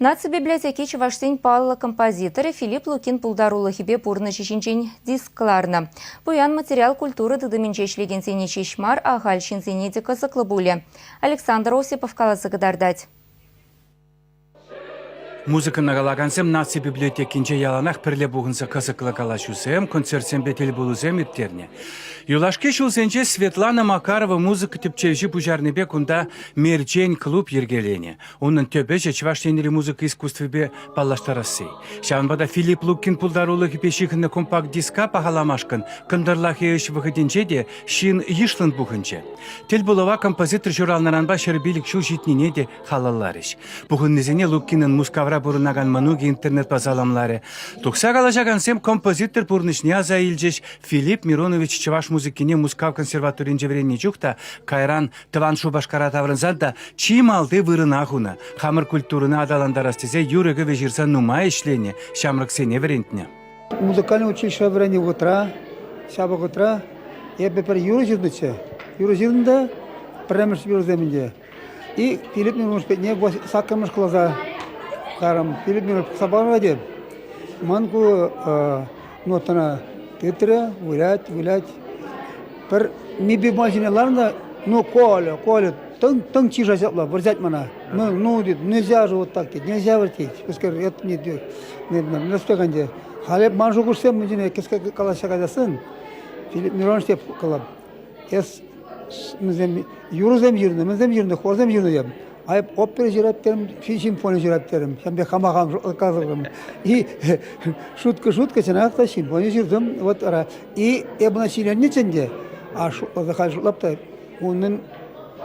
Наци библиотеки Чувашстен паллы композиторы Филипп Лукин пулдарулы хибе пурны чечинчен дискларны. Буян материал культуры дыдыминчешлеген сене чешмар, ағал шинсене де кызыклы буле. Александр Осипов каласы гыдардать. Музыка нагалагансем наци библиотекинче яланах перле бугынса кызыклы калашусем, концертсем бетел булузем иттерне. Юлашке шулсенче Светлана Макарова музыка тепчевжи пужарнебе кунда мерчень клуб ергелене. Унын төбеже Чувашстенери музыка искусствебе паллаштарасы. Шанбада Филипп Лукин пулдарулы хипешихынны компакт диска пахаламашкан, кындырлахи еш выходинче де шин йышлын бугынче. Тел булава композитор журналнаранба шербилик шул житнине де халалларыш. Бугыннезене Лукинын мускавра бурунаган мануги интернет базаламлары. Тухса калашагансем композитор бурнышне азаилжеш Филипп Миронович Чуваш музыкине мускав консерваторин жевренне жукта кайран тыван шубашкара таврынзада чималды вырынахуна. Хамыр культурына адаландарастезе юрыгы вежирса нума ишлене, шамрыксене верентне. Музыкальное училище вране утра, сябок утра, я бепер юры жирныче. Юры жирнда, премеш юрземінде. И Филипп Миронович петне саккамыш клаза. Карам Филипп Миронович сабарга деп. Манку нотана тетре, гулять. Пер миби машиналарында, ну коля, тың чижа жапла, взять мана. Ну, нельзя же вот так, нельзя вертеть. Пускай это не успеганде. Халеп манжу курсем, мы не кеска калашагадасын. Филипп Миронович деп калам. Юрзем жирны, мызем жирны, хорзем жирны деп. Айып опера жираптерим, симфония жираптерим. Шамбе хамагам казырым. И шутка чанақта симфония жирдым. Вот ара. И эбна сиренниченде. А захай шутлапта. Унын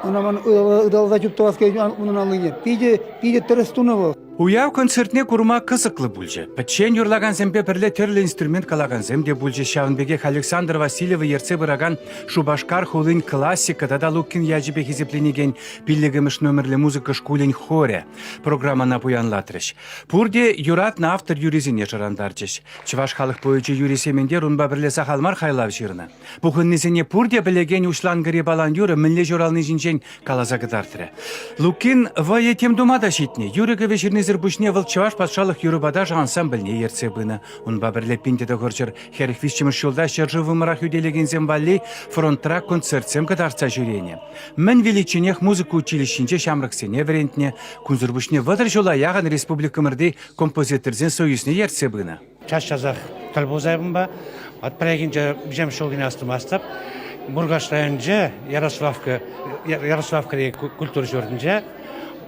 унаман ыдалда жуптавас кейден унын алыне. Пиде терестунову. Уяв концертне курма кызыклы бульже. Пәтчен юрлаган зембе перле терлі инструмент калаган земде бульже Шавынбеге Александр Васильева ерце быраган Шубашкар хулын классика да Лукин яжибе хизепленеген пиллегемеш номерлі музыка шкулен хоре. Программа на буянлатрыш. Пурде юрат на автор юризине жырандарчыш. Чываш халық бойычы юрисеменде рунба бірле сахалмар хайлав жирна. Бұхыннесене пурде білеген ушлан гыре балан юры мінле журалны жинчен калаза гыдартыры. Лукин вае тем думада шитне. Юрыгы жирны Зербушне волчаваш патшалық юрыбадаж ансамбльне ерце бына. Он бабірле пинтеді ғырчыр херхвишчіміз шулда шержывы мырах юделеген зембалли фронтра концертсем кадарца жүрене. Мен величинех музыка училищенче шамрыксене верентне, кунзырбушне вадыр жола яған республика мырды композиторзен союзне ерце бына. Чаш-чазақ талбозайбын ба, атпарегінже бжем шолгіне астым астап, Бургаш районже, Ярославка культура жордынже,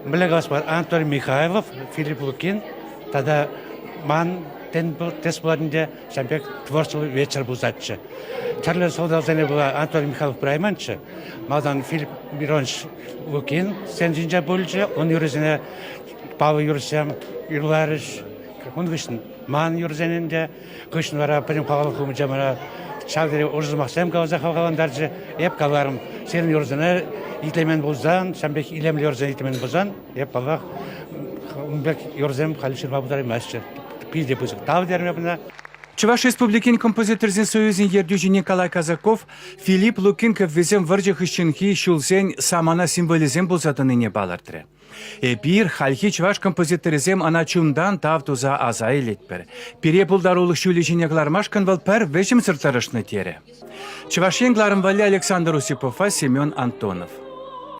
Млегас бар Анатолий Михайлов, Филипп Лукин, тогда ман тес бладінде шампек творчествовый вечер бузатчы. Чарлы солдатзене была Анатолий Михайлов Брайманчы, мадан Филипп Миронович Лукин, сен жинжа бөлчі, он юрезіне Павел Юрсем, Юрларыш, он гышын ман юрезенінде, гышын вара прям Павел Хумджамара, шалдері орызмақсам каваза қалғаландаржы, еп қаларым, сен юрезіне İtlemen bozan, şambek ilemli yorzen itlemen bozan, hep Allah umbek yorzem halişir babudar mesçe. Pide buzuk. Tavder yapına. Чуваш республикин композиторзен союзин ердюжи Николай Казаков, Филипп Лукин көввезем варжых ищенхи шулсен самана символизем болзатыныне балартыры. Бир хальхи чуваш композиторизем ана чумдан тавтуза аза елетпір. Пире пулдарулық шулежинеглармашкан вал пәр вешім сыртарышны тере. Чувашенгларым вали Александр Осипов, Семен Антонов.